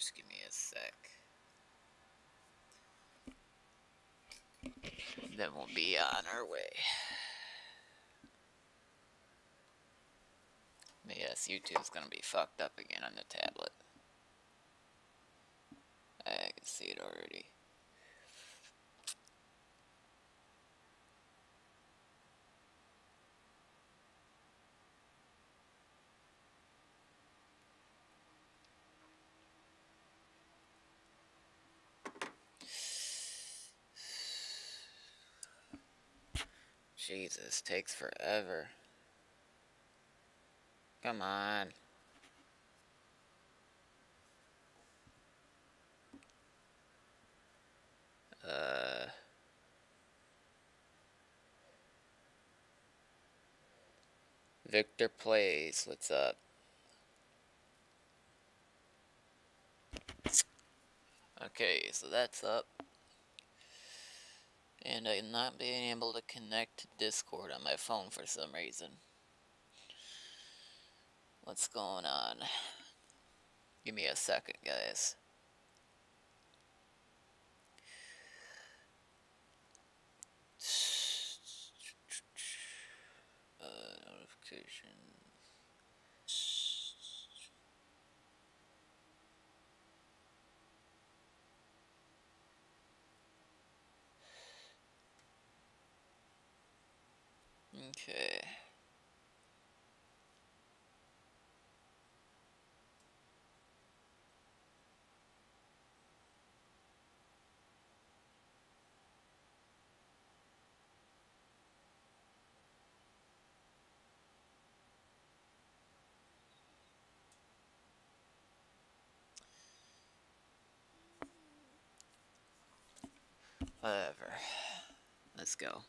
Just give me a sec. Then we'll be on our way. But yes, YouTube's gonna be fucked up again on the tablet. I can see it already. Jesus, takes forever. Come on. Victor Plays, what's up? Okay, so that's up. And I'm not being able to connect to Discord on my phone for some reason. What's going on? Give me a second, guys. Notifications. Okay. Whatever. Let's go.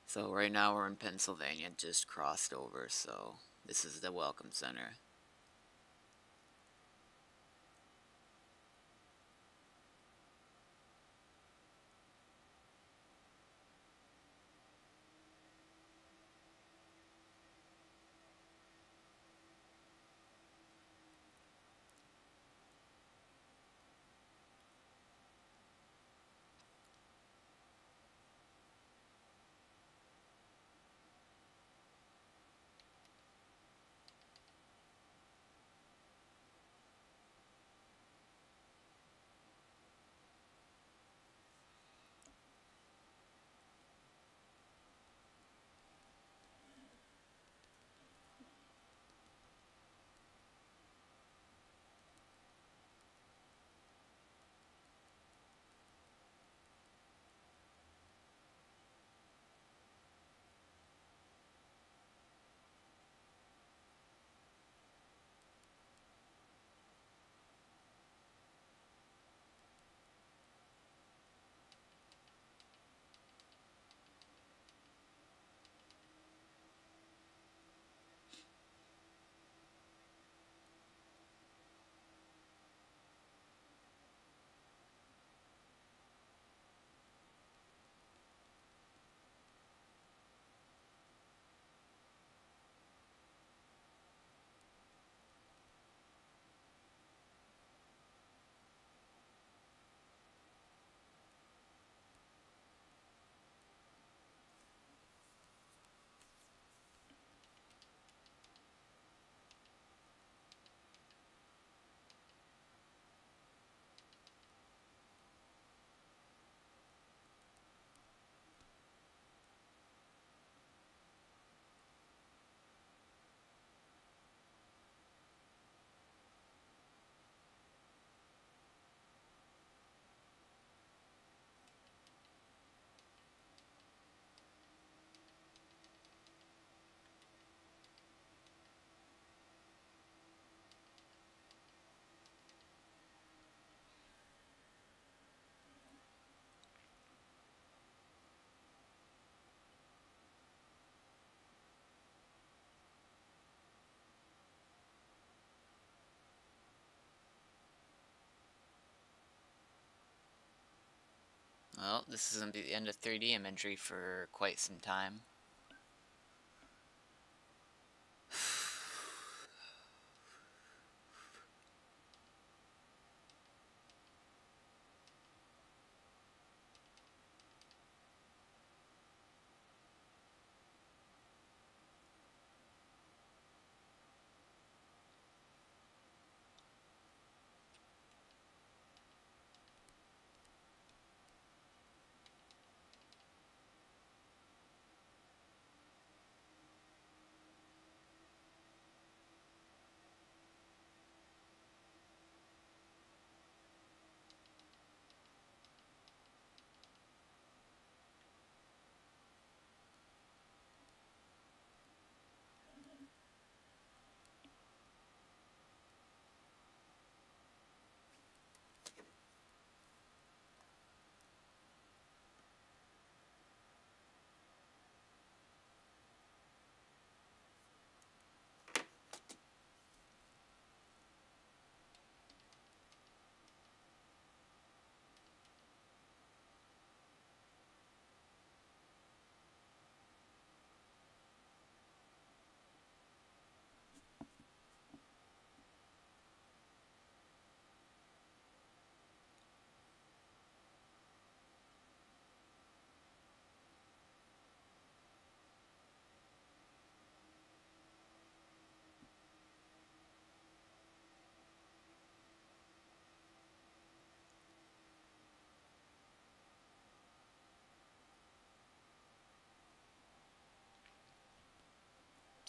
So right now we're in Pennsylvania, just crossed over, so this is the Welcome Center. Well, this is going to be the end of 3D imagery for quite some time.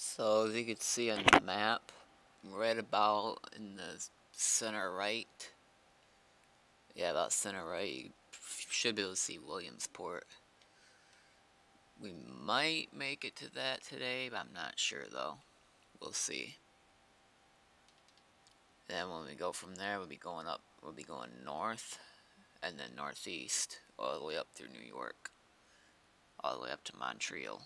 So as you can see on the map, right about in the center right, yeah, about center right, you should be able to see Williamsport. We might make it to that today, but I'm not sure though. We'll see. Then when we go from there, we'll be going north, and then northeast, all the way up through New York, all the way up to Montreal.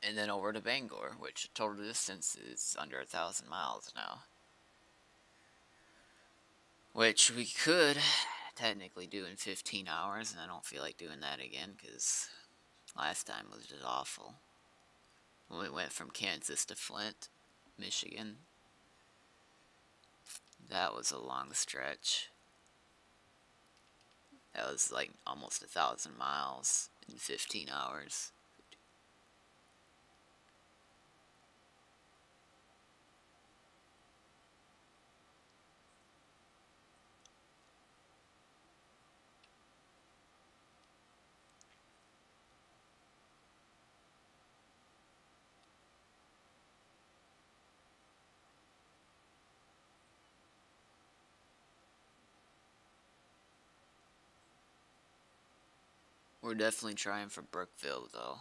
And then over to Bangor, which total distance is under 1,000 miles now. Which we could technically do in 15 hours, and I don't feel like doing that again, because last time was just awful. When we went from Kansas to Flint, Michigan, that was a long stretch. That was like almost 1,000 miles in 15 hours. We're definitely trying for Brookville, though.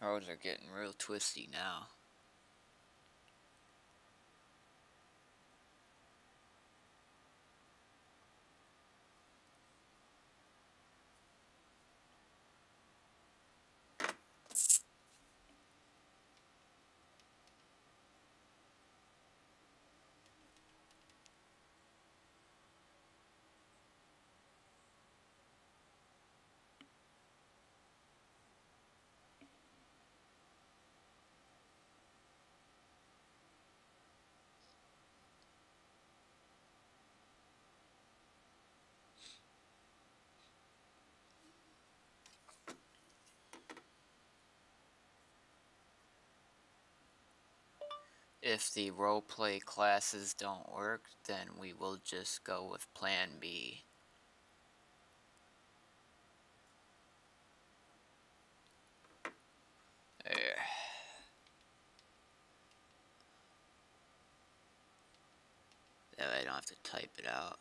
Roads are getting real twisty now. If the roleplay classes don't work, then we will just go with Plan B. There. That way I don't have to type it out.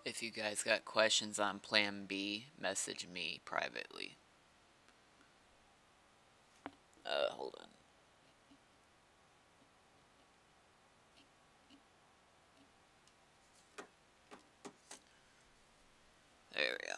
If you guys got questions on Plan B, message me privately. Hold on. There we go.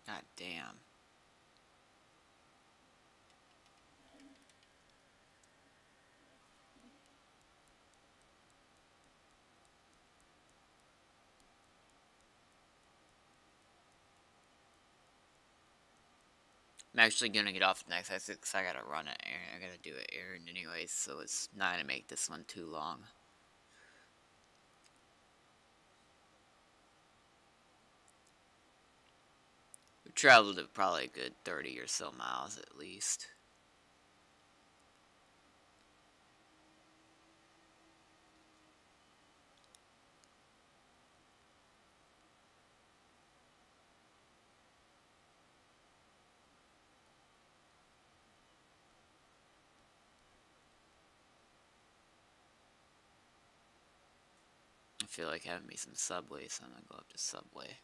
God damn. I'm actually gonna get off the next exit because I gotta run it. I gotta do it errand anyways, so it's not gonna make this one too long. We traveled at probably a good 30 or so miles at least. I feel like having me some Subway, so I'm gonna go up to Subway.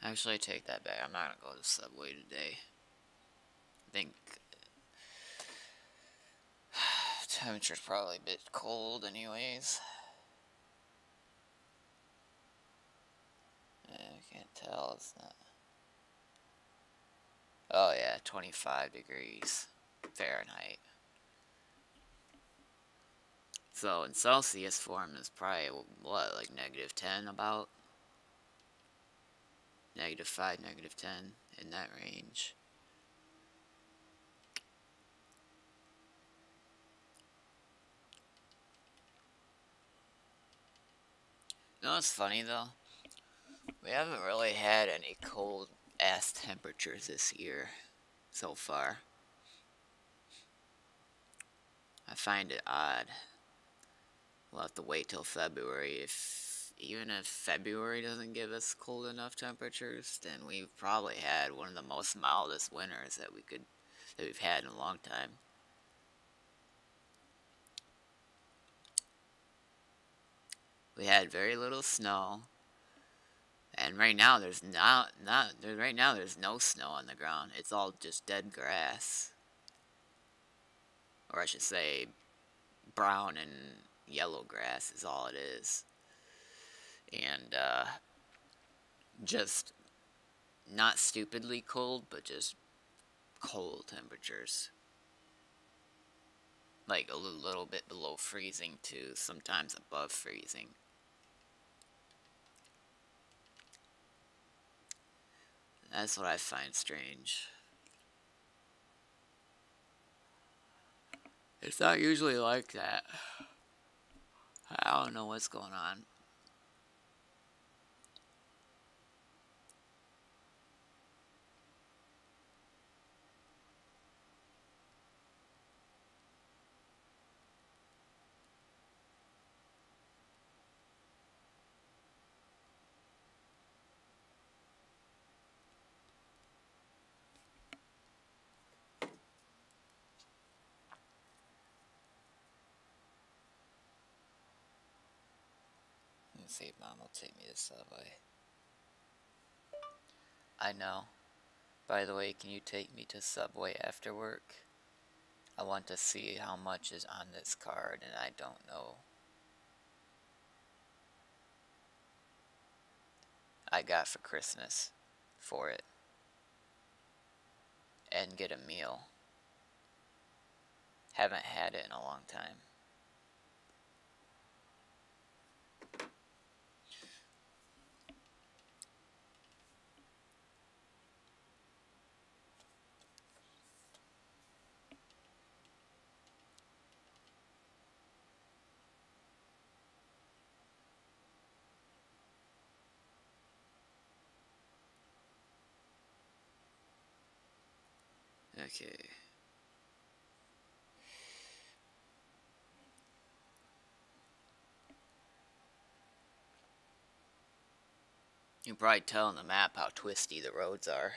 Actually, I take that back. I'm not gonna go to Subway today. I think temperature's probably a bit cold anyways. I can't tell, it's not. Oh yeah, 25 degrees Fahrenheit. So in Celsius form is probably, what, like -10 about? -5, -10, in that range. You know what's funny though? We haven't really had any cold ass temperatures this year so far. I find it odd. We'll have to wait till February. Even if February doesn't give us cold enough temperatures, then we've probably had one of the most mildest winters that we've had in a long time. We had very little snow, and right now there's right now there's no snow on the ground. It's all just dead grass, or I should say, brown and yellow grass is all it is, and just not stupidly cold, but just cold temperatures. Like a little bit below freezing to sometimes above freezing. That's what I find strange. It's not usually like that. I don't know what's going on. Let's see if Mom will take me to Subway. I know. By the way, can you take me to Subway after work? I want to see how much is on this card, and I don't know. I got for Christmas for it. And get a meal. Haven't had it in a long time. Okay. You can probably tell on the map how twisty the roads are.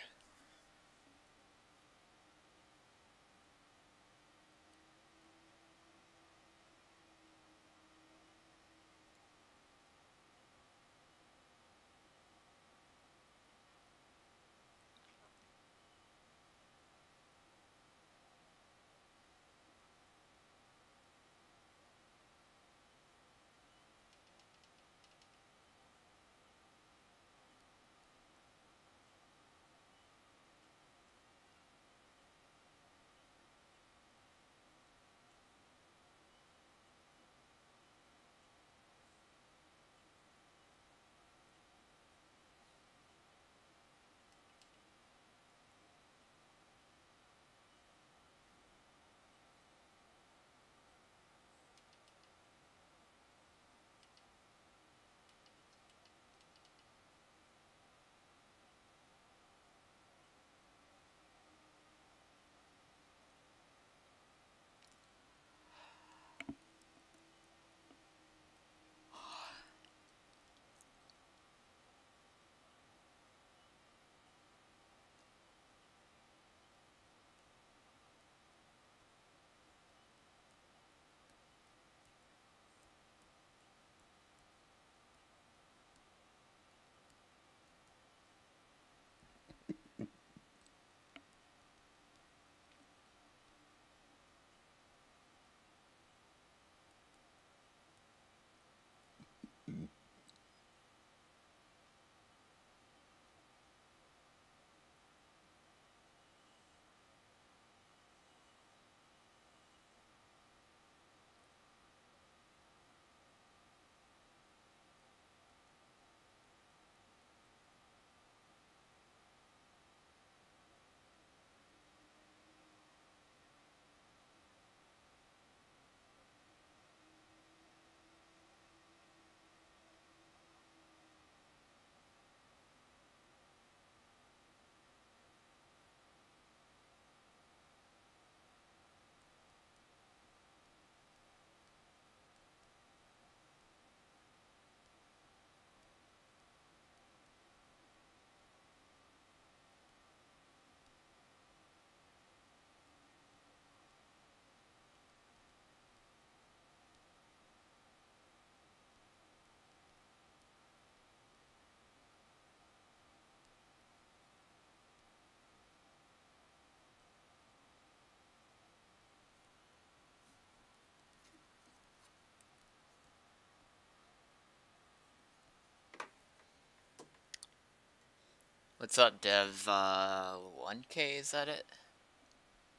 What's up, Dev? 1K, is that it?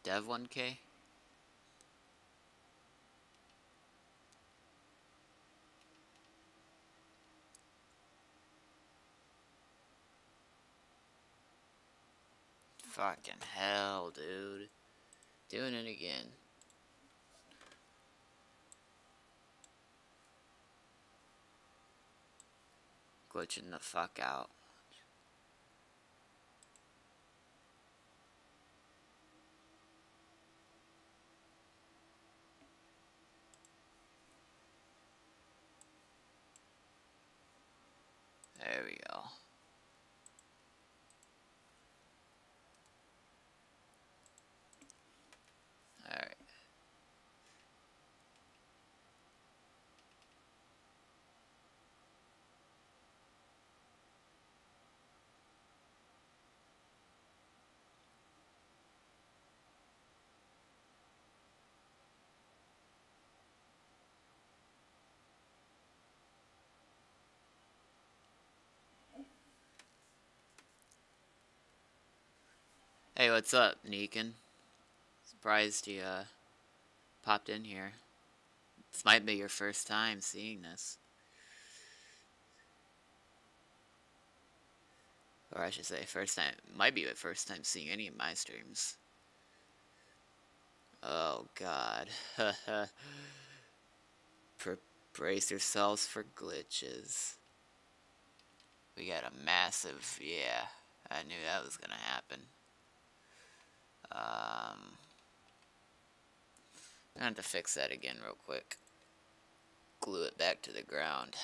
Dev 1K? Fucking hell, dude. Doing it again. Glitching the fuck out. There we go. Alright. Hey, what's up, Neekin? Surprised you, popped in here. This might be your first time seeing this. Or I should say, first time, might be your first time seeing any of my streams. Oh, God. Brace yourselves for glitches. We got a massive, yeah, I knew that was gonna happen. I have to fix that again real quick. Glue it back to the ground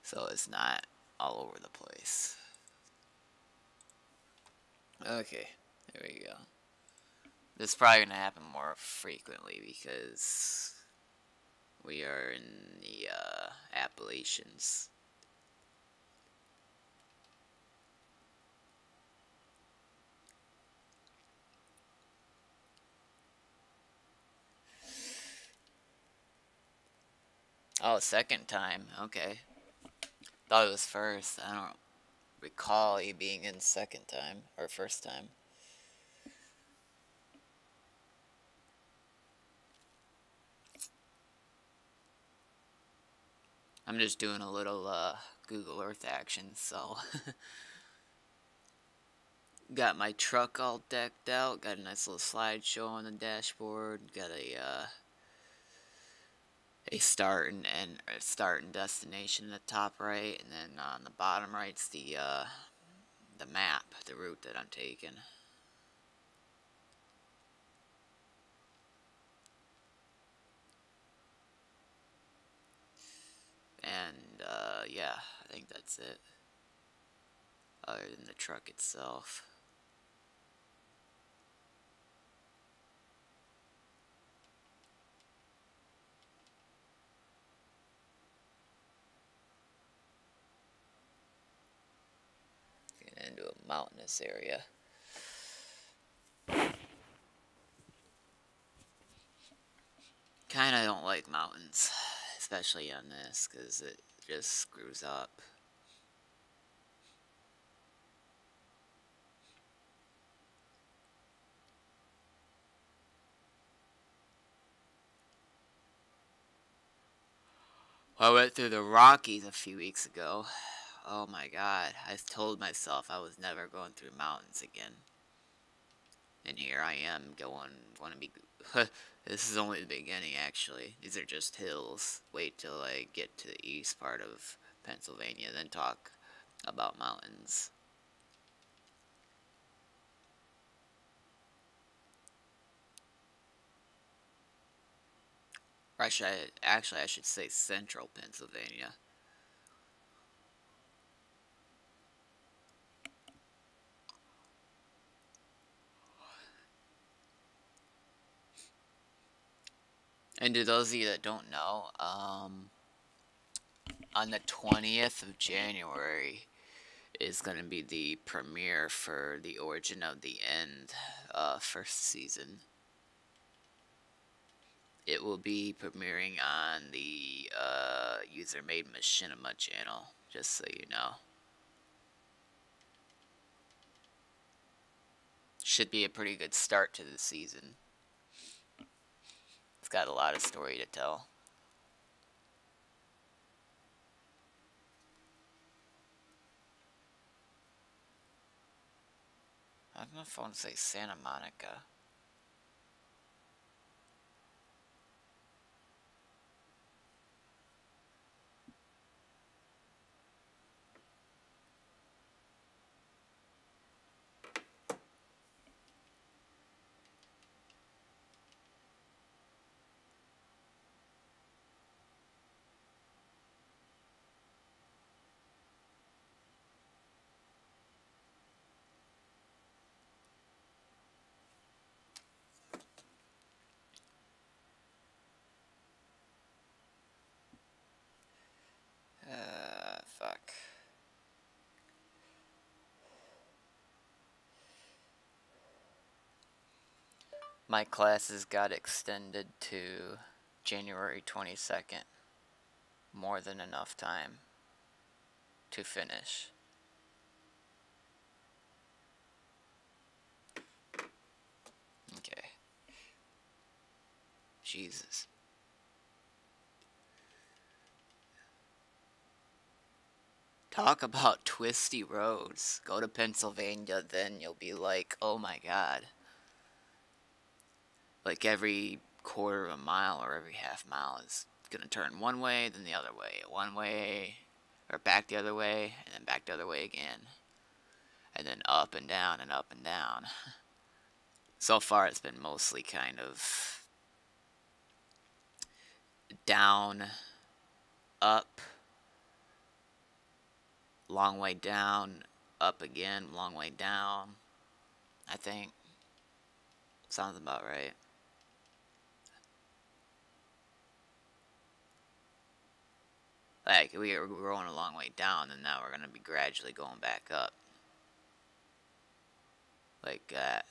so it's not all over the place. Okay, there we go. This is probably going to happen more frequently because we are in the Appalachians. Oh, second time. Okay. Thought it was first. I don't recall you being in second time or first time. I'm just doing a little Google Earth action, so got my truck all decked out. Got a nice little slideshow on the dashboard. Got a start and destination in the top right, and then on the bottom right's the map, the route that I'm taking. And yeah, I think that's it. Other than the truck itself. Getting into a mountainous area. Kinda don't like mountains, especially on this, because it just screws up. I went through the Rockies a few weeks ago. Oh my god, I told myself I was never going through mountains again. And here I am going to be... This is only the beginning, actually. These are just hills. Wait till I get to the east part of Pennsylvania, then talk about mountains. Or I should say central Pennsylvania. And to those of you that don't know, on the 20th of January is going to be the premiere for The Origin of the End, first season. It will be premiering on the User Made Machinima channel, just so you know. Should be a pretty good start to the season. It's got a lot of story to tell. I have my phone say Santa Monica. Fuck. My classes got extended to January 22nd. More than enough time to finish. Okay. Jesus. Talk about twisty roads. Go to Pennsylvania, then you'll be like, oh my god. Like every quarter of a mile or every half mile is gonna turn one way, then the other way. One way, or back the other way, and then back the other way again. And then up and down and up and down. So far, it's been mostly kind of down, up, long way down, up again, long way down. I think. Sounds about right. Like, we were going a long way down, and now we're going to be gradually going back up. Like that.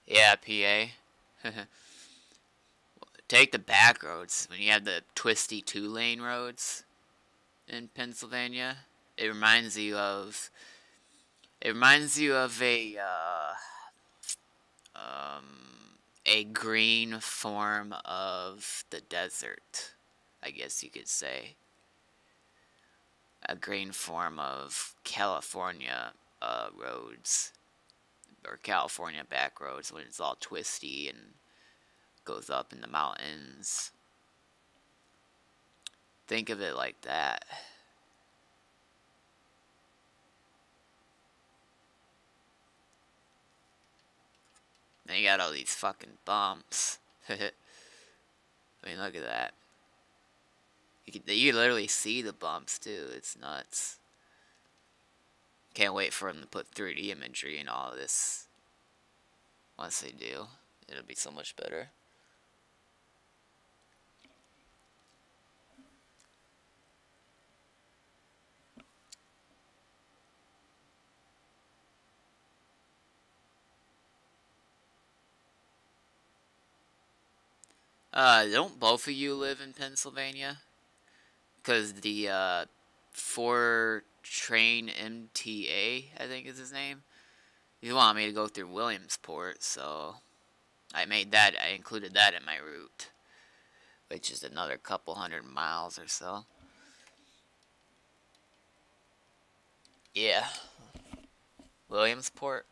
Yeah, PA. Take the back roads. When you have the twisty two-lane roads in Pennsylvania, it reminds you of a green form of the desert, I guess you could say. A green form of California roads, or California back roads, when it's all twisty and goes up in the mountains. Think of it like that. Then you got all these fucking bumps. I mean, look at that. You literally see the bumps, too. It's nuts. Can't wait for them to put 3D imagery in all of this. Once they do, it'll be so much better. Don't both of you live in Pennsylvania? Because the 4 train MTA, I think is his name, he wanted me to go through Williamsport, so I included that in my route, which is another couple 100 miles or so. Yeah. Williamsport?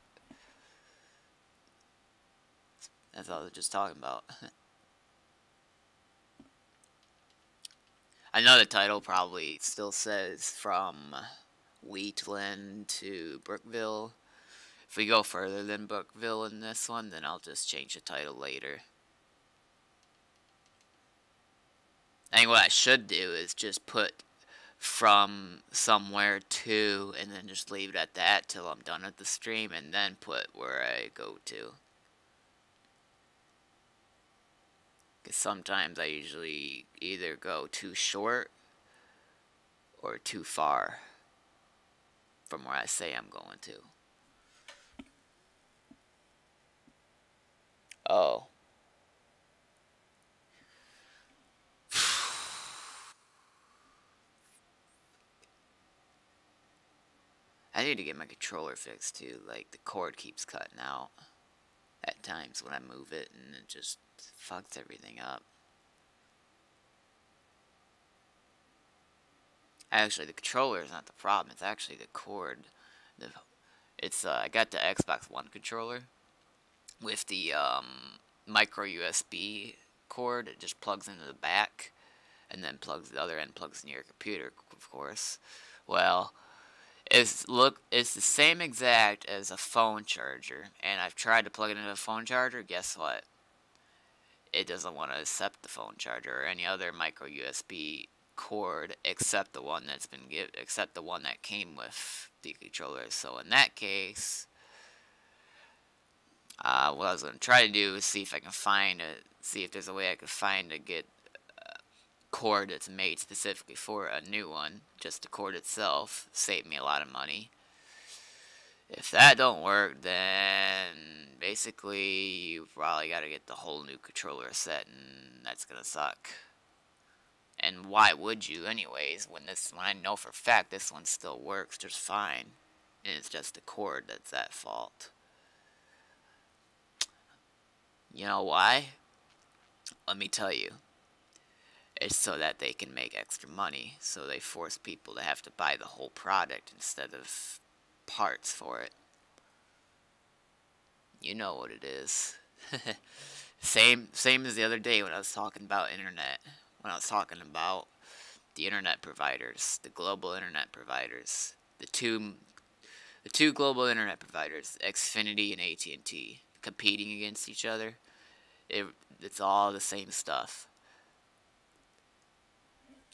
That's all I was just talking about. I know the title probably still says from Wheatland to Brookville. If we go further than Brookville in this one, then I'll just change the title later. I think what I should do is just put from somewhere to, and then just leave it at that till I'm done with the stream, and then put where I go to. Because sometimes I usually either go too short or too far from where I say I'm going to. Oh. I need to get my controller fixed too. Like, the cord keeps cutting out at times when I move it, and it just fucks everything up. Actually, the controller is not the problem. It's actually the cord. I got the Xbox One controller with the micro USB cord. It just plugs into the back, and then the other end plugs into your computer, of course. Well, it's the same exact as a phone charger, and I've tried to plug it into a phone charger. Guess what? It doesn't want to accept the phone charger or any other micro USB cord except the one that came with the controller. So in that case, what I was going to try to do is see if I can see if there's a way I could find to get a cord that's made specifically for a new one, just the cord itself, save me a lot of money. If that don't work, then basically you probably got to get the whole new controller set, and that's gonna suck. And why would you anyways, when I know for a fact this one still works just fine, and it's just the cord that's at fault. You know why? Let me tell you. It's so that they can make extra money, so they force people to have to buy the whole product instead of parts for it. You know what it is. Same as the other day when I was talking about internet. When I was talking about the internet providers, the global internet providers. the two global internet providers, Xfinity and AT&T, competing against each other. It's all the same stuff.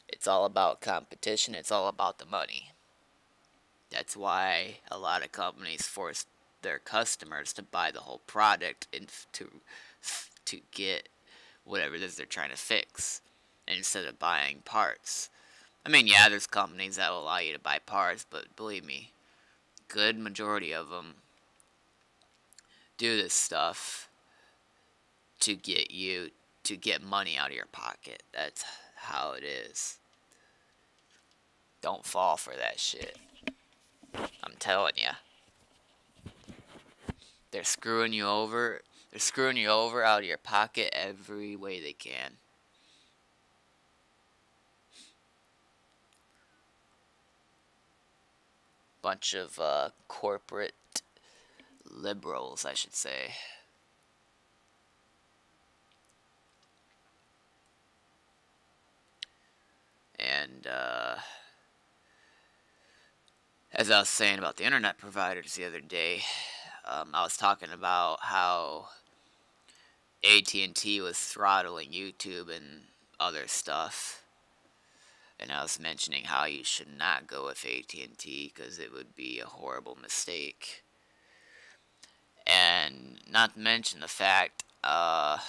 It's all about competition. It's all about the money. That's why a lot of companies force their customers to buy the whole product and to get whatever it is they're trying to fix, instead of buying parts. I mean, yeah, there's companies that will allow you to buy parts, but believe me, good majority of them do this stuff to get money out of your pocket. That's how it is. Don't fall for that shit. I'm telling you. They're screwing you over. They're screwing you over out of your pocket every way they can. Bunch of corporate liberals, I should say. And as I was saying about the internet providers the other day, I was talking about how AT&T was throttling YouTube and other stuff. And I was mentioning how you should not go with AT&T because it would be a horrible mistake. And not to mention the fact, we're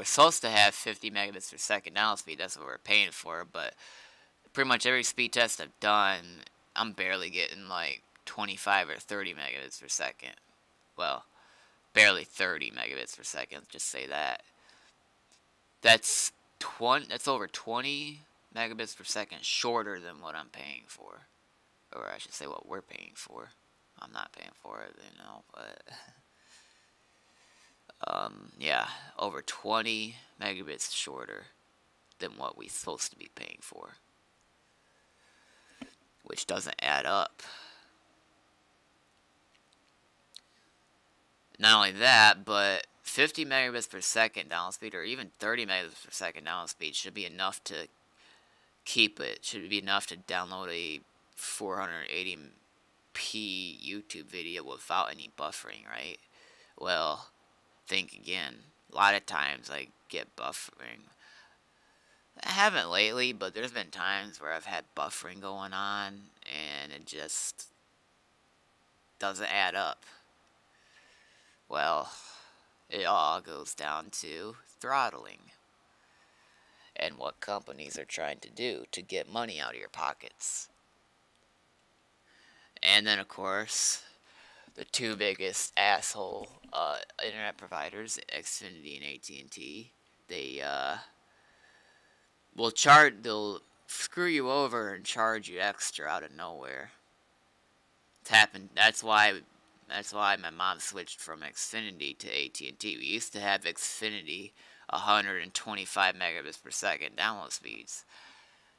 supposed to have 50 megabits per second download speed. That's what we're paying for. But pretty much every speed test I've done, I'm barely getting like 25 or 30 megabits per second. Well, barely 30 megabits per second. Let's just say that. That's over 20 megabits per second shorter than what I'm paying for. Or I should say what we're paying for. I'm not paying for it, but yeah, over 20 megabits shorter than what we're supposed to be paying for. Which doesn't add up. Not only that, but 50 megabits per second download speed, or even 30 megabits per second download speed, should be enough to keep it. Should be enough to download a 480p YouTube video without any buffering, right? Well, think again. A lot of times I get buffering. I haven't lately, but there's been times where I've had buffering going on, and it just doesn't add up. Well, it all goes down to throttling and what companies are trying to do to get money out of your pockets. And then, of course, the two biggest asshole internet providers, Xfinity and AT&T, they'll screw you over and charge you extra out of nowhere. It's happened. That's why my mom switched from Xfinity to AT&T. We used to have Xfinity 125 megabits per second download speeds.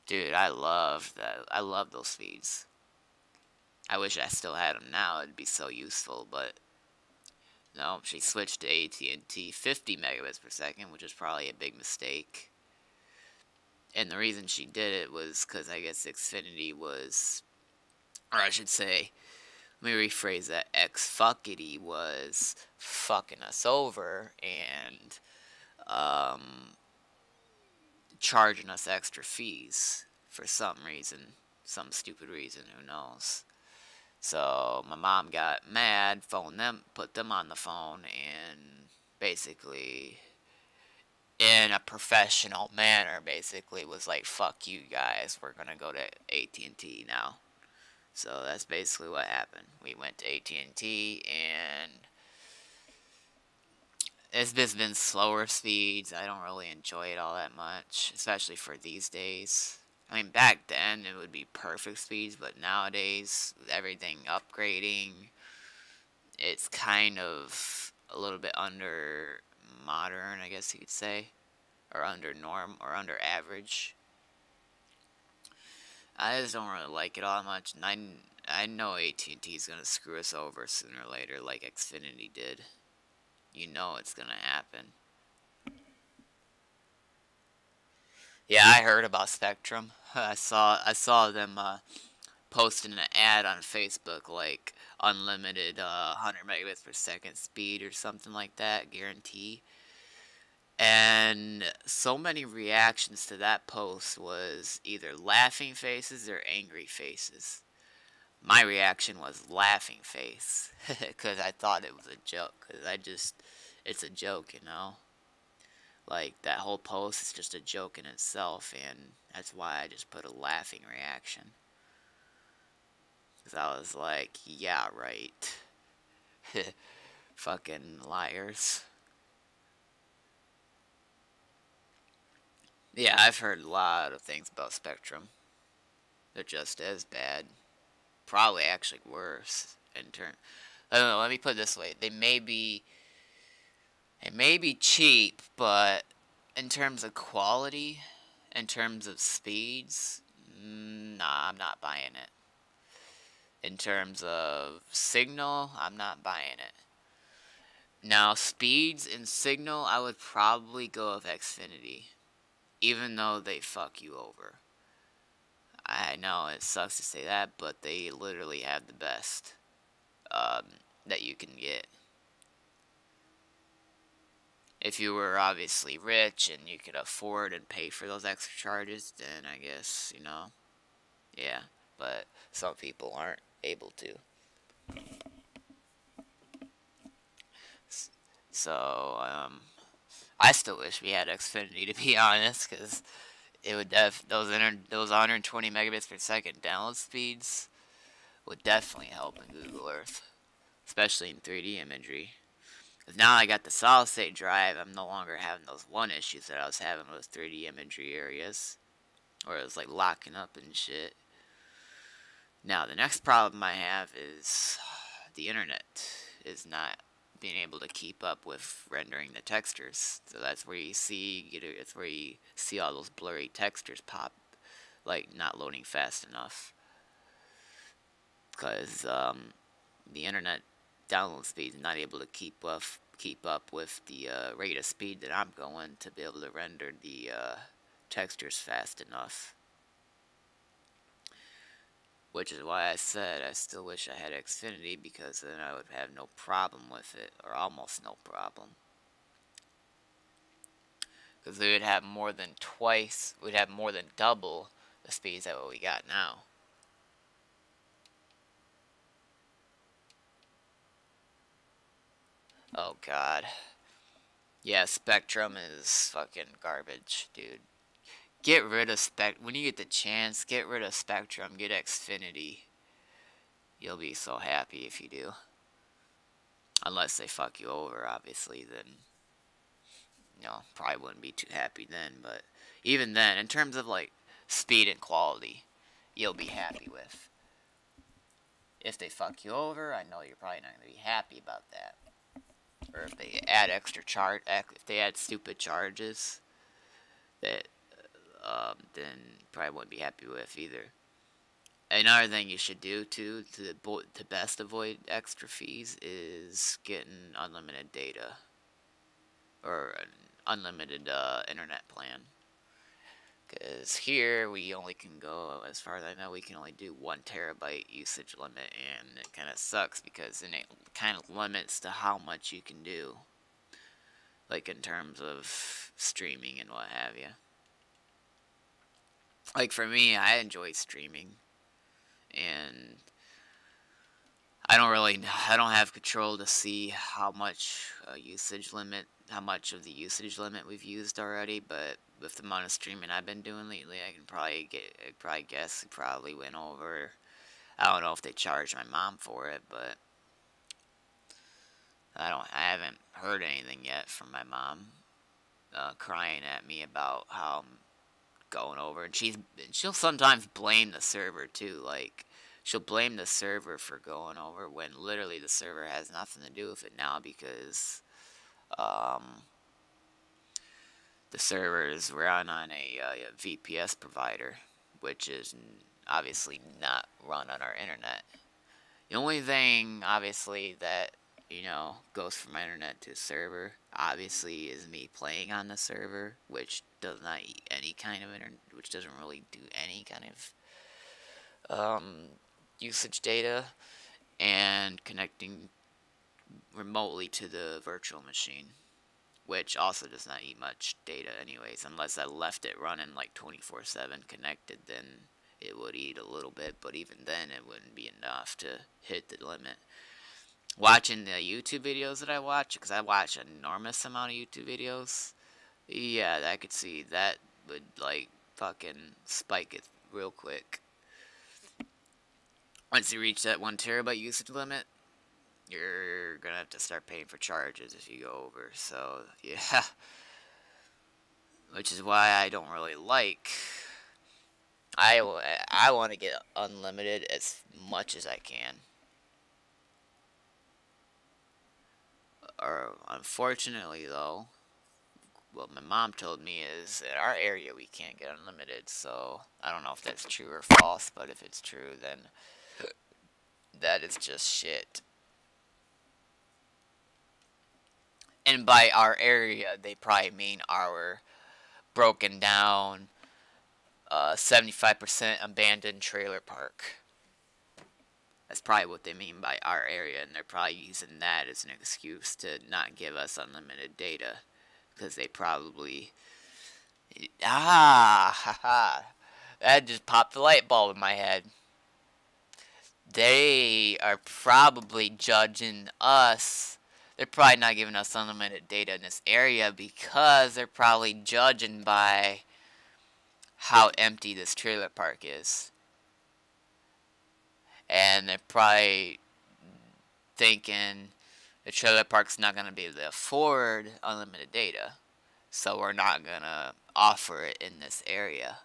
Dude, I love that. I love those speeds. I wish I still had them now. It'd be so useful, but no, she switched to AT&T 50 megabits per second, which is probably a big mistake. And the reason she did it was because I guess Xfinity was, or I should say, let me rephrase that, Xfuckity was fucking us over and charging us extra fees for some reason, some stupid reason, who knows. So my mom got mad, phoned them, put them on the phone, and basically, in a professional manner, basically was like, fuck you guys, we're gonna go to AT&T now. So that's basically what happened. We went to AT&T, and it's just been slower speeds. I don't really enjoy it all that much, especially for these days. I mean, back then it would be perfect speeds, but nowadays, with everything upgrading, it's kind of a little bit under modern, I guess you could say, or under norm, or under average. I just don't really like it all that much, and I know AT&T is going to screw us over sooner or later, like Xfinity did. You know it's going to happen. Yeah, I heard about Spectrum. I saw them posting an ad on Facebook like unlimited 100 megabits per second speed or something like that, guarantee. And so many reactions to that post was either laughing faces or angry faces. My reaction was laughing face because I thought it was a joke. Because it's a joke, you know. Like that whole post is just a joke in itself, and that's why I just put a laughing reaction. Because I was like, yeah, right. Fucking liars. Yeah, I've heard a lot of things about Spectrum. They're just as bad. Probably actually worse in turn. I don't know, let me put it this way. They may be cheap, but in terms of quality, in terms of speeds, nah, I'm not buying it. In terms of signal, I'm not buying it. Now, speeds and signal, I would probably go with Xfinity, even though they fuck you over. I know it sucks to say that, but they literally have the best um, that you can get. If you were obviously rich and you could afford and pay for those extra charges, then I guess, yeah. But some people aren't able to. So, I still wish we had Xfinity, to be honest, because it would those 120 megabits per second download speeds would definitely help in Google Earth, especially in 3D imagery. Because now I got the solid state drive, I'm no longer having those one issues that I was having with 3D imagery areas, where it was like locking up and shit. Now the next problem I have is the internet is not being able to keep up with rendering the textures. So that's where it's where you see all those blurry textures pop, like not loading fast enough. Because the internet download speed is not able to keep up with the rate of speed that I'm going to be able to render the textures fast enough. Which is why I said I still wish I had Xfinity, because then I would have no problem with it, or almost no problem. Because we'd have more than double the speeds that what we got now. Oh god. Yeah, Spectrum is fucking garbage, dude. Get rid of when you get the chance, get rid of Spectrum, get Xfinity. You'll be so happy if you do. Unless they fuck you over, obviously, then probably wouldn't be too happy then, but even then, in terms of like speed and quality, you'll be happy with. If they fuck you over, I know you're probably not gonna be happy about that. Or if they add if they add stupid charges that then probably wouldn't be happy with either. Another thing you should do too to best avoid extra fees is getting unlimited data or an unlimited internet plan. Because here we only can go, as far as I know, we can only do 1 terabyte usage limit, and it kind of sucks because then it kind of limits to how much you can do, like in terms of streaming and what have you. Like for me, I enjoy streaming, and I don't have control to see how much how much of the usage limit we've used already, but with the amount of streaming I've been doing lately, I probably guess it probably went over. I don't know if they charged my mom for it, but I haven't heard anything yet from my mom, crying at me about how I'm going over, and she'll sometimes blame the server too, like she'll blame the server for going over when literally the server has nothing to do with it now, because um, the servers run on a VPS provider, which is obviously not run on our internet. The only thing, obviously, that goes from my internet to server, obviously, is me playing on the server, which does not eat any kind of internet, which doesn't really do any kind of usage data, and connecting remotely to the virtual machine, which also does not eat much data anyways, unless I left it running like 24/7 connected, then it would eat a little bit, but even then it wouldn't be enough to hit the limit. Watching the YouTube videos that I watch, because I watch an enormous amount of YouTube videos, yeah, I could see that would like fucking spike it real quick. Once you reach that 1 TB usage limit, you're gonna have to start paying for charges if you go over. So yeah, which is why I don't really like. I want to get unlimited as much as I can. Or unfortunately though, what my mom told me is in our area we can't get unlimited. So I don't know if that's true or false, but if it's true, then that is just shit. And by our area, they probably mean our broken down 75% abandoned trailer park. That's probably what they mean by our area, and they're probably using that as an excuse to not give us unlimited data, because they probably... Haha, that just popped the light bulb in my head. They are probably judging us. They're probably not giving us unlimited data in this area because they're probably judging by how empty this trailer park is. And they're probably thinking the trailer park's not going to be able to afford unlimited data, so we're not going to offer it in this area.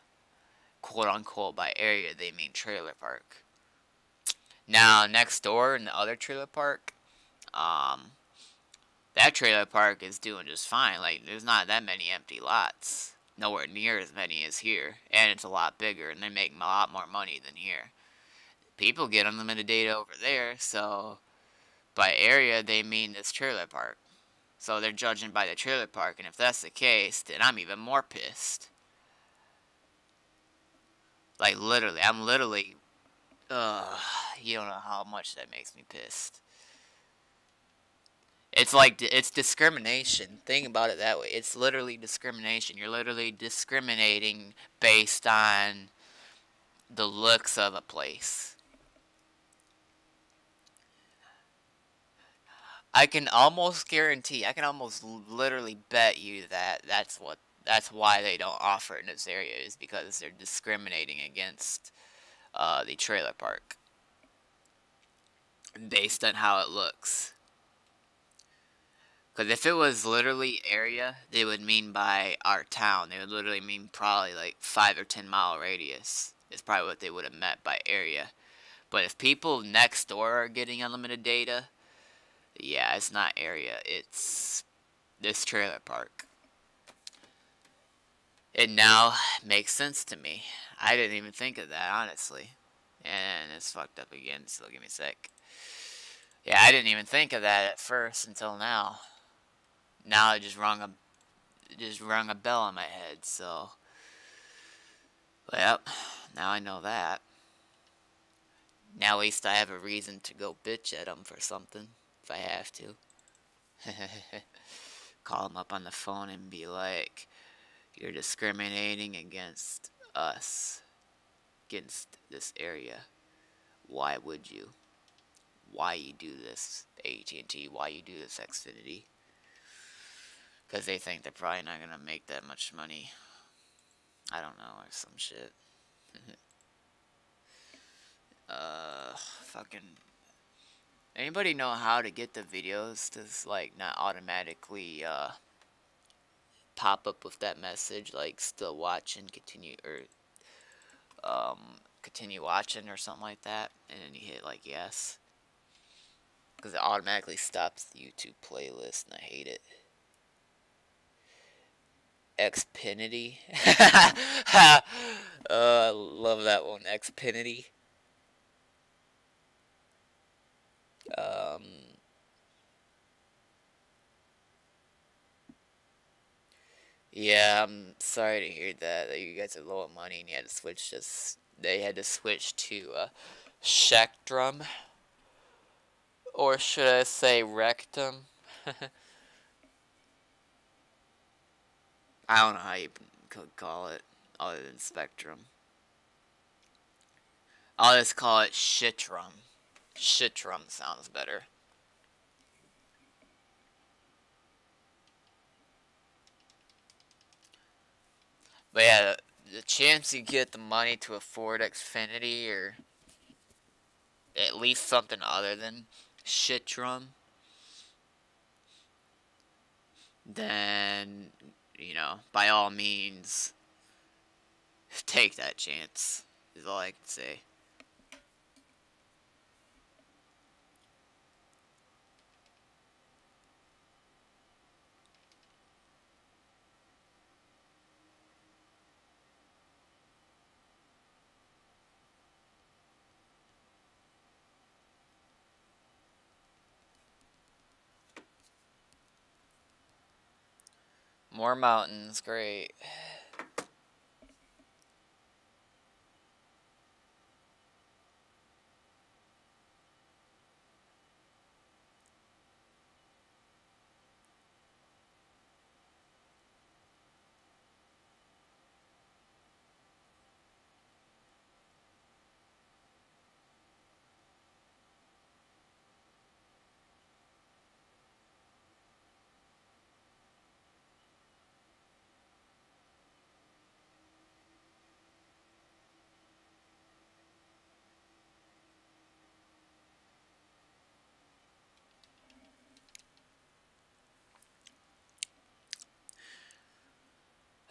Quote unquote, by area they mean trailer park. Now next door in the other trailer park, that trailer park is doing just fine. Like, there's not that many empty lots. Nowhere near as many as here. And it's a lot bigger, and they make a lot more money than here. People get unlimited data over there, so by area, they mean this trailer park. So they're judging by the trailer park, and if that's the case, then I'm even more pissed. Like, literally, I'm literally... you don't know how much that makes me pissed. It's like, it's discrimination. Think about it that way. It's literally discrimination. You're literally discriminating based on the looks of a place. I can almost guarantee, I can almost literally bet you that that's why they don't offer it in this area, is because they're discriminating against the trailer park based on how it looks. Because if it was literally area, they would mean by our town. They would literally mean probably like 5 or 10 mile radius. Is probably what they would have meant by area. But if people next door are getting unlimited data, yeah, it's not area. It's this trailer park. It now makes sense to me. I didn't even think of that, honestly. And it's fucked up again, so give me a sec. Yeah, I didn't even think of that at first until now. Now it just rung a bell in my head, so... Well, now I know that. Now at least I have a reason to go bitch at them for something, if I have to. Call them up on the phone and be like, you're discriminating against us, against this area. Why would you? Why you do this, AT&T? Why you do this, Xfinity? Because they think they're probably not going to make that much money. I don't know, or some shit. Fucking... Anybody know how to get the videos to, like, not automatically, pop up with that message, like, still watching, continue, or, continue watching, or something like that, and then you hit, like, yes. Because it automatically stops the YouTube playlist, and I hate it. Xfinity. I love that one. Xfinity. Yeah, I'm sorry to hear that. That you guys are low on money and you had to switch this. They had to switch to Spectrum, or should I say Rectum? I don't know how you could call it other than Spectrum. I'll just call it Shitrum. Shitrum sounds better. But yeah, the chance you get the money to afford Xfinity or at least something other than Shitrum, then, by all means, take that chance, is all I can say. More mountains, great.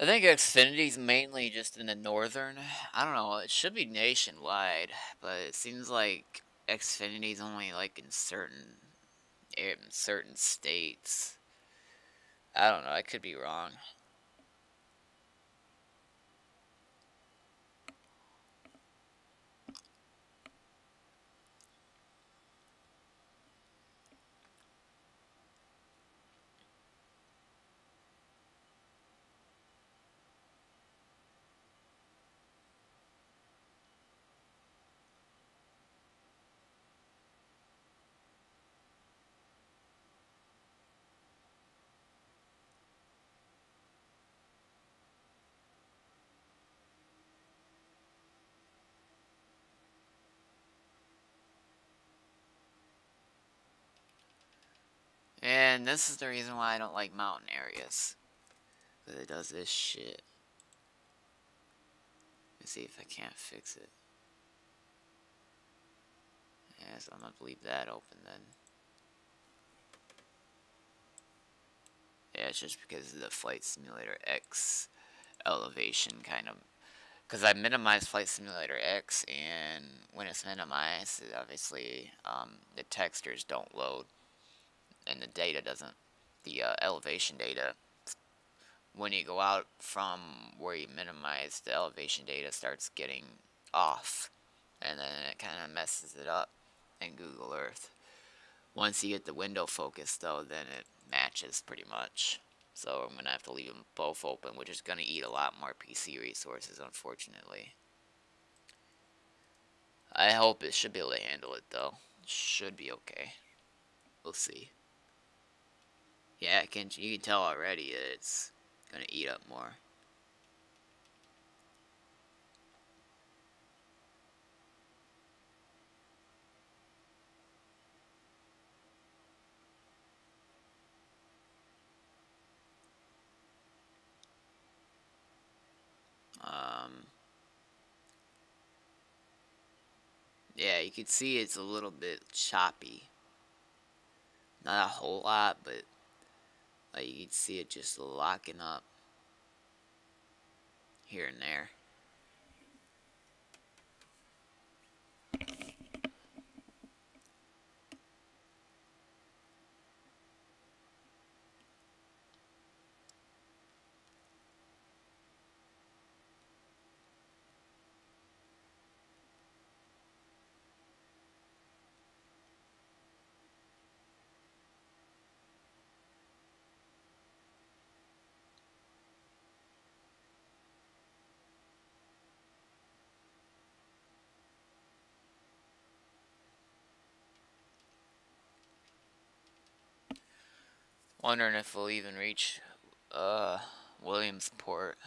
I think Xfinity's mainly just in the northern. I don't know, it should be nationwide, but it seems like Xfinity's only like in certain states. I don't know, I could be wrong. And this is the reason why I don't like mountain areas. Because it does this shit. Let's see if I can't fix it. Yeah, so I'm gonna leave that open then. Yeah, it's just because of the Flight Simulator X elevation kind of. Because I minimized Flight Simulator X, and when it's minimized, obviously the textures don't load, and the data doesn't. The elevation data, when you go out from where you minimize, the elevation data starts getting off, and then it kind of messes it up in Google Earth. Once you get the window focus, though, then it matches pretty much. So I'm going to have to leave them both open, which is going to eat a lot more PC resources, unfortunately. I hope it should be able to handle it, though. It should be okay. We'll see. Yeah, you can tell already that it's going to eat up more. Um, yeah, you can see it's a little bit choppy. Not a whole lot, but like you can see it just locking up here and there. Wondering if we'll even reach Williamsport.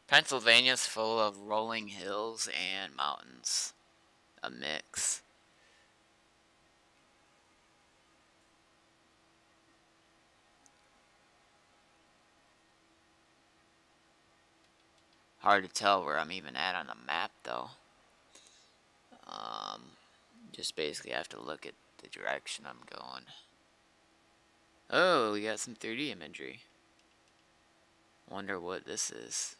Pennsylvania's full of rolling hills and mountains. A mix. Hard to tell where I'm even at on the map, though. Just basically have to look at the direction I'm going. Oh, we got some 3D imagery. Wonder what this is.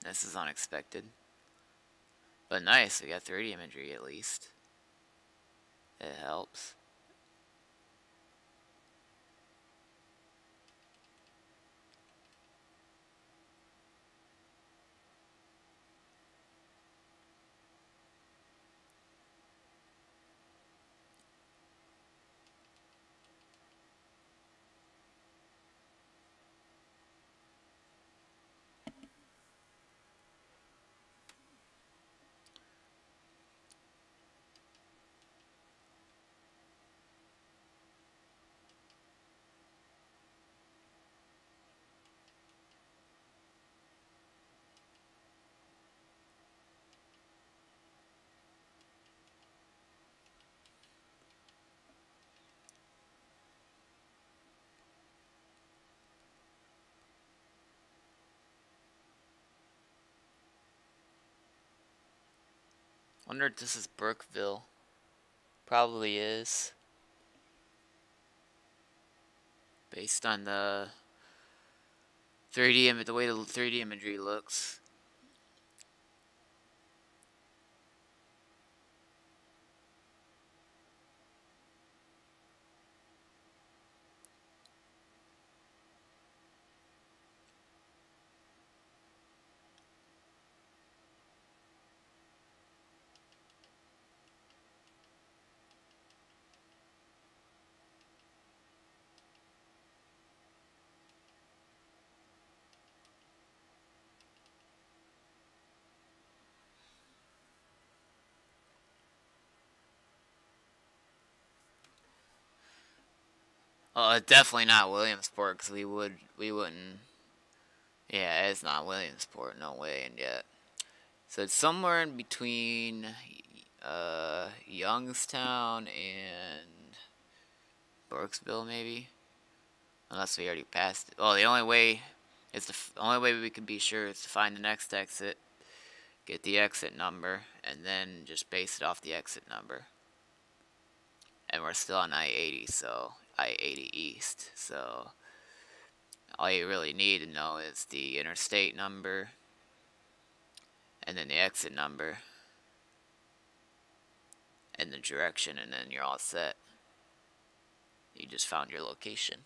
This is unexpected. But nice, we got 3D imagery at least. It helps. Wonder if this is Brookville. Probably is. Based on the 3D the way the 3D imagery looks. Definitely not Williamsport, because we wouldn't. Yeah, it's not Williamsport, no way, and yet. So it's somewhere in between Youngstown and Burkesville, maybe. Unless we already passed it. Well, the only way we could be sure is to find the next exit, get the exit number, and then just base it off the exit number. And we're still on I-80, so I-80 East. So all you really need to know is the interstate number and then the exit number and the direction, and then you're all set. You just found your location.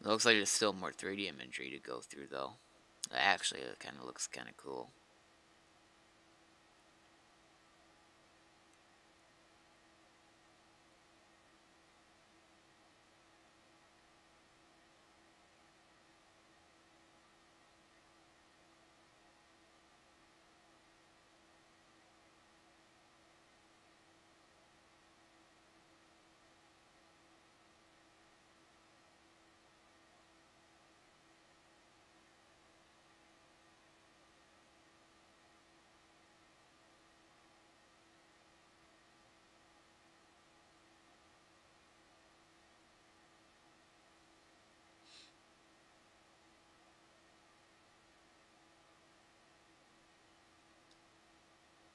It looks like there's still more 3D imagery to go through, though. Actually, it kind of looks kind of cool.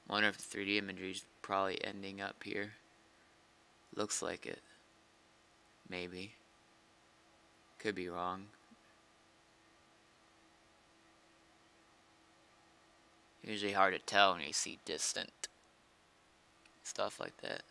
Wonder if the 3D imagery is probably ending up here. Looks like it. Maybe. Could be wrong. Usually hard to tell when you see distant stuff like that.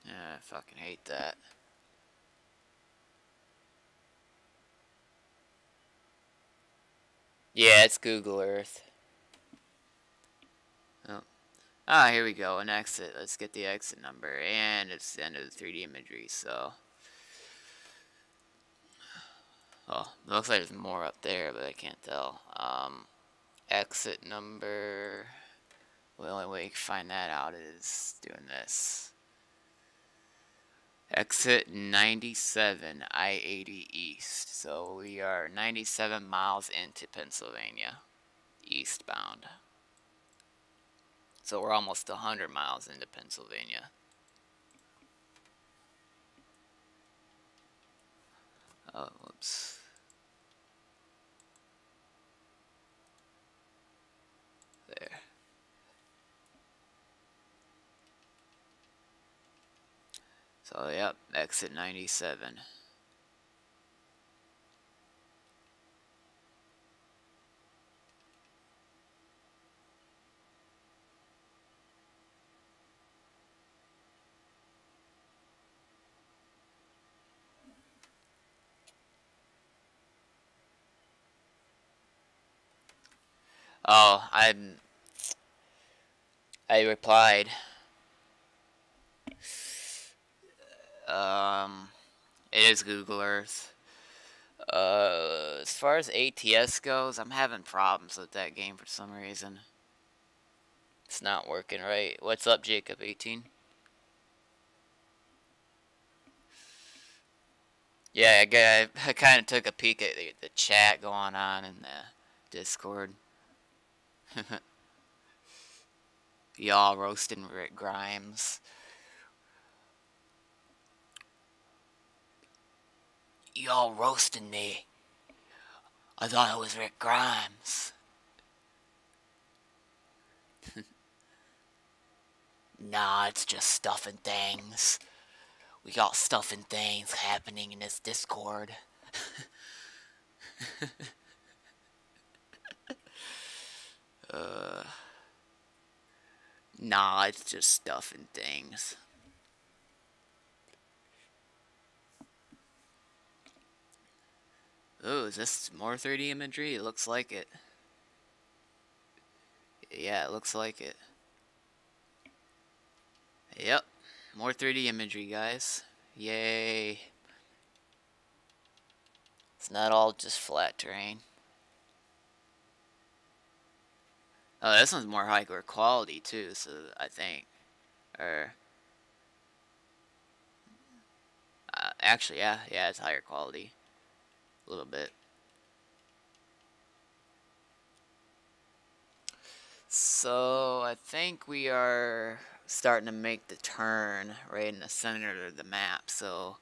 Yeah, I fucking hate that. Yeah, it's Google Earth. Oh. Ah, here we go. An exit. Let's get the exit number. And it's the end of the 3D imagery, so. Oh, it looks like there's more up there, but I can't tell. Exit number. The only way you can find that out is doing this. Exit 97, I-80 East. So we are 97 miles into Pennsylvania, eastbound. So we're almost 100 miles into Pennsylvania. Oh, whoops. There. So, yep, exit 97. Oh, I replied. It is Google Earth. As far as ATS goes, I'm having problems with that game for some reason. It's not working right. What's up, Jacob 18? Yeah, I kind of took a peek at the chat going on in the Discord. Y'all roasting Rick Grimes. Y'all roasting me. I thought it was Rick Grimes. Nah, it's just stuff and things. We got stuff and things happening in this Discord. Nah, it's just stuff and things. Oh, is this more 3D imagery? It looks like it. Yeah, it looks like it. Yep, more 3D imagery, guys. Yay. It's not all just flat terrain. Oh, this one's more higher quality too, so I think. Or actually, yeah, it's higher quality. A little bit. So I think we are starting to make the turn right in the center of the map. So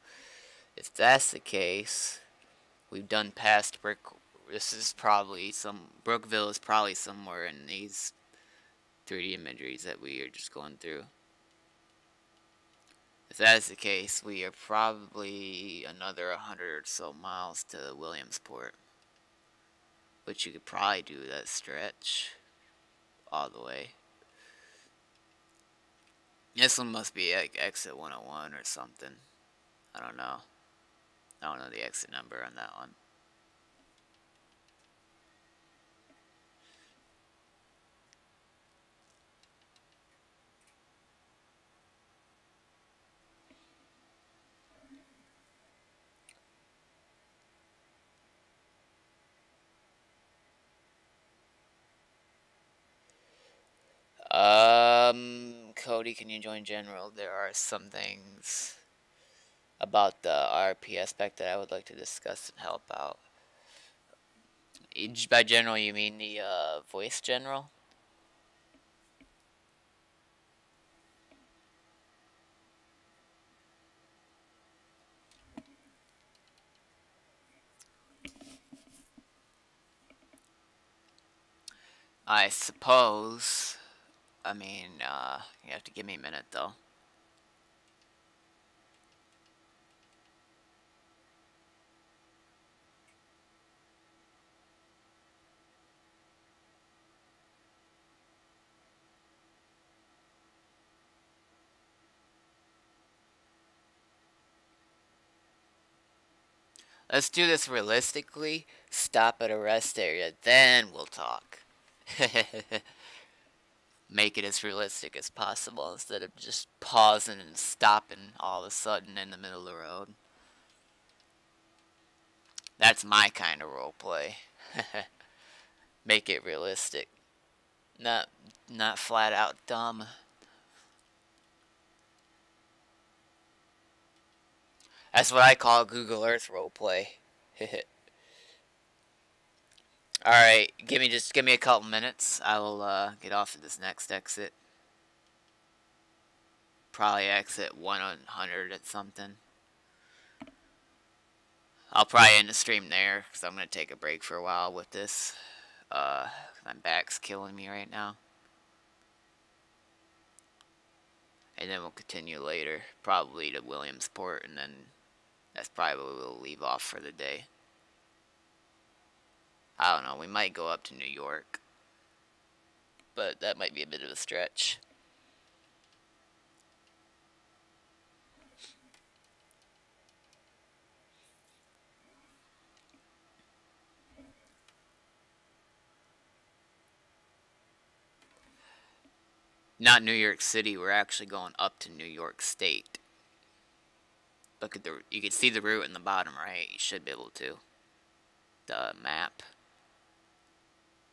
if that's the case, we've done past Brick. This is probably Brookville is probably somewhere in these 3D imageries that we are just going through. If that is the case, we are probably another 100 or so miles to Williamsport. Which you could probably do that stretch all the way. This one must be like exit 101 or something. I don't know. I don't know the exit number on that one. party can you join general? There are some things about the RP aspect that I would like to discuss and help out. By general, you mean the voice general? I suppose. I mean, you have to give me a minute though. Let's do this realistically. Stop at a rest area, then we'll talk. Make it as realistic as possible instead of just pausing and stopping all of a sudden in the middle of the road. That's my kind of roleplay. Make it realistic. Not flat out dumb. That's what I call Google Earth roleplay. Alright, give me a couple minutes. I will get off at this next exit. Probably exit 100 at something. I'll probably end the stream there, because I'm going to take a break for a while with this. My back's killing me right now. And then we'll continue later, probably to Williamsport, and then that's probably where we'll leave off for the day. I don't know, we might go up to New York, but that might be a bit of a stretch. Not New York City, we're actually going up to New York State. Look at you can see the route in the bottom right, you should be able to. The map.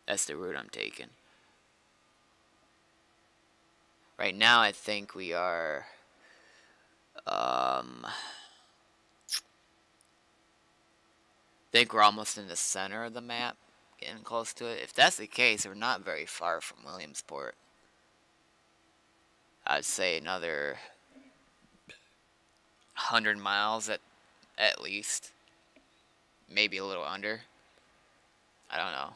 That's the route I'm taking. Right now I think we are I think we're almost in the center of the map, getting close to it. If that's the case, we're not very far from Williamsport. I'd say another 100 miles at least. Maybe a little under. I don't know.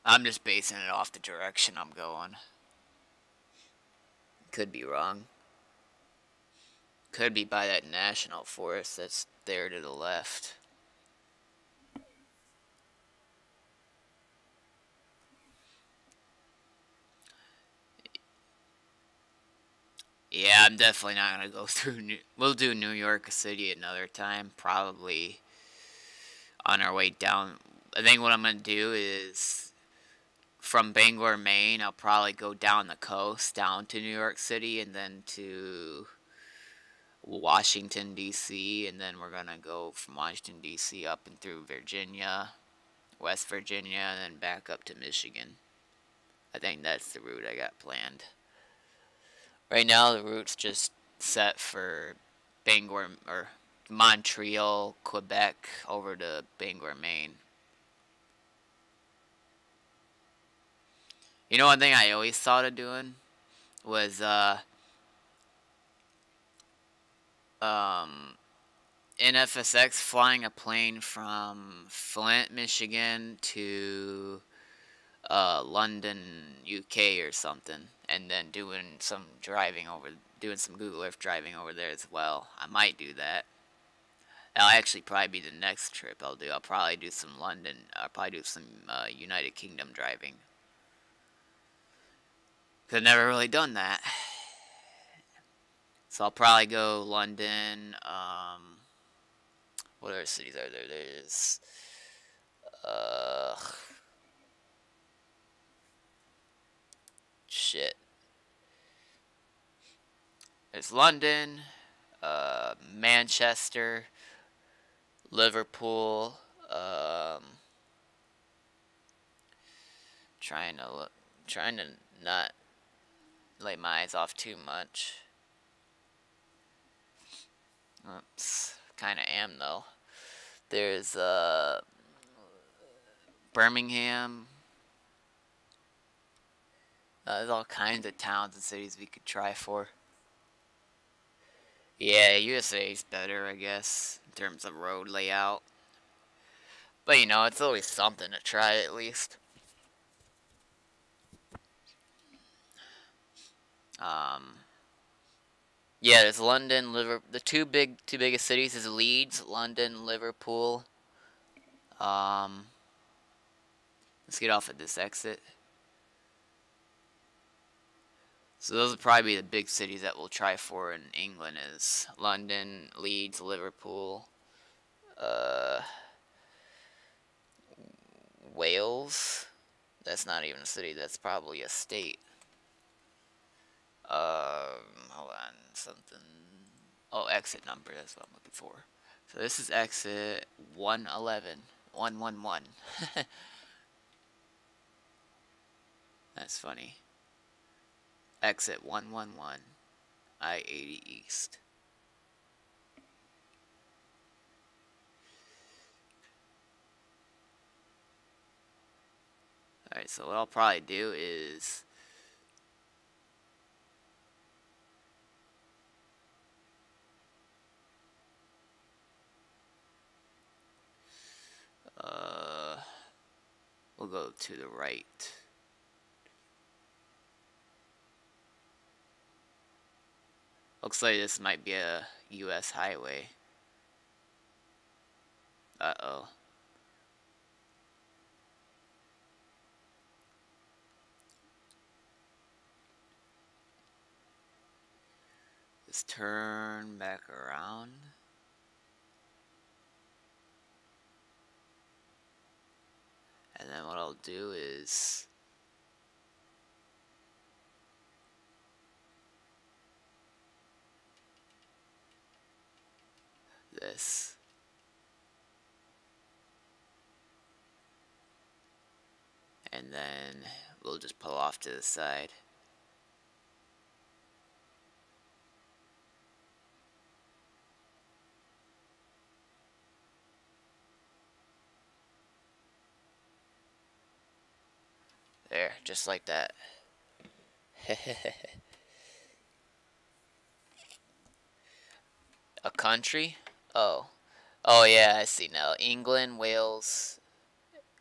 I'm just basing it off the direction I'm going. Could be wrong. Could be by that national forest that's there to the left. Yeah, I'm definitely not going to go through we'll do New York City another time, probably on our way down. I think what I'm going to do is from Bangor, Maine, I'll probably go down the coast, down to New York City, and then to Washington, D.C., and then we're going to go from Washington, D.C. up and through Virginia, West Virginia, and then back up to Michigan. I think that's the route I got planned. Right now, the route's just set for Bangor, or Montreal, Quebec, over to Bangor, Maine. You know, one thing I always thought of doing was, in FSX, flying a plane from Flint, Michigan to London, UK or something, and then doing some Google Earth driving over there as well. I might do that. That'll actually probably be the next trip I'll do. I'll probably do some London, I'll probably do some United Kingdom driving. Cause I've never really done that. So I'll probably go London, what other cities are there? There's, shit. There's London, Manchester, Liverpool, trying to not lay my eyes off too much. Oops, kind of am though. There's Birmingham. There's all kinds of towns and cities we could try for. Yeah, USA is better, I guess, in terms of road layout. But you know, it's always something to try at least. Um, yeah, there's London, Liverpool. The two biggest cities is Leeds, London, Liverpool. Um, let's get off at this exit. So those would probably be the big cities that we'll try for in England is London, Leeds, Liverpool, uh, Wales. That's not even a city. That's probably a state. Hold on, something. Oh, exit number. That's what I'm looking for. So this is exit 111. 111. That's funny. Exit 111. I-80 East. Alright, so what I'll probably do is we'll go to the right. Looks like this might be a US highway. Uh-oh. Just turn back around. And then what I'll do is this. And then we'll just pull off to the side. There, just like that. A country? Oh. Oh yeah, I see now. England, Wales,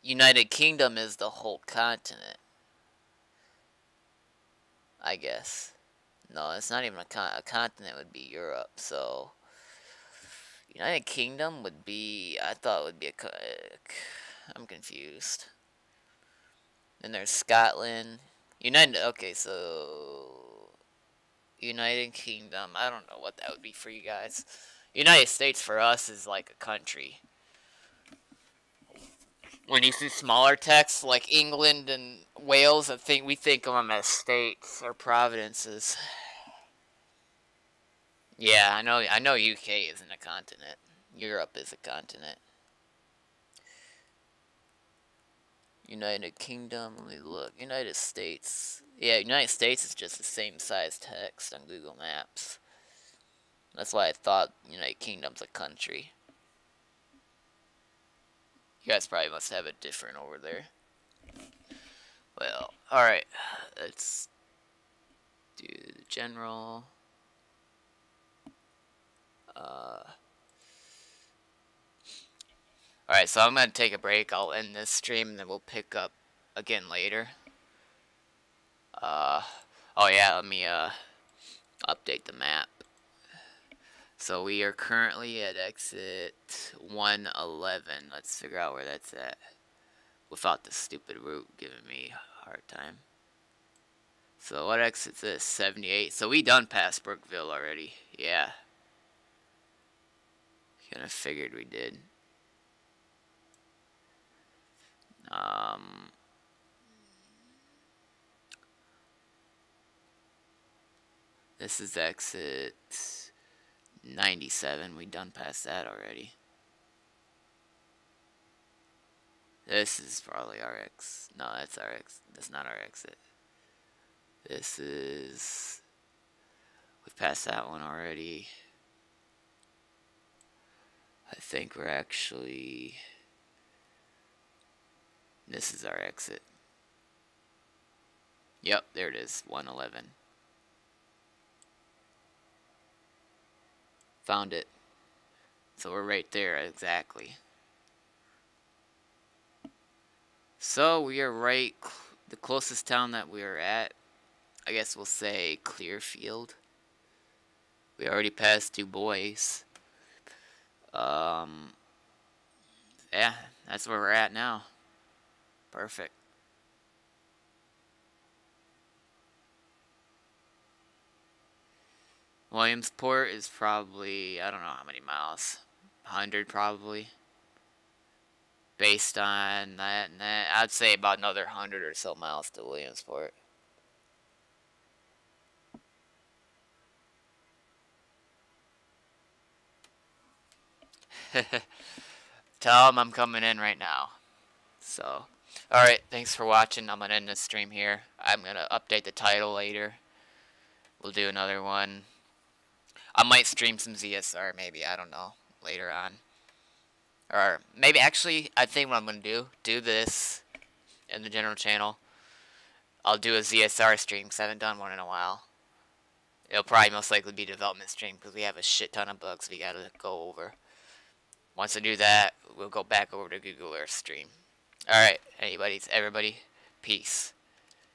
United Kingdom is the whole continent. I guess. No, it's not even a continent would be Europe, so United Kingdom would be, I thought it would be I'm confused. Then there's Scotland. Okay, so United Kingdom, I don't know what that would be for you guys. United States for us is like a country. When you see smaller text like England and Wales, we think of them as states or provinces. Yeah, I know UK isn't a continent. Europe is a continent. United Kingdom, let me look. United States. Yeah, United States is just the same size text on Google Maps. That's why I thought United Kingdom's a country. You guys probably must have it different over there. Well, alright. Let's do the general. Alright, so I'm going to take a break. I'll end this stream and then we'll pick up again later. Oh yeah, let me update the map. So we are currently at exit 111. Let's figure out where that's at without the stupid route giving me a hard time. So what exit's this? 78. So we done past Brookville already. Yeah. Kinda figured we did. This is exit 97. We done past that already. This is probably our exit. No, that's our exit. That's not our exit. This is... We've passed that one already. I think we're actually... This is our exit. Yep, there it is. 111. Found it. So we're right there, exactly. So we are right... The closest town that we are at, I guess we'll say Clearfield. We already passed Du Bois. Yeah, that's where we're at now. Perfect. Williamsport is probably, I don't know how many miles. 100 probably. Based on that and that, I'd say about another 100 or so miles to Williamsport. Tell them I'm coming in right now. So, alright, thanks for watching. I'm going to end this stream here. I'm going to update the title later. We'll do another one. I might stream some ZSR maybe, I don't know, later on. Or maybe actually, I think what I'm going to do this in the general channel. I'll do a ZSR stream because I haven't done one in a while. It'll probably most likely be a development stream because we have a shit ton of bugs we got to go over. Once I do that, we'll go back over to Google Earth stream. Alright, everybody, peace.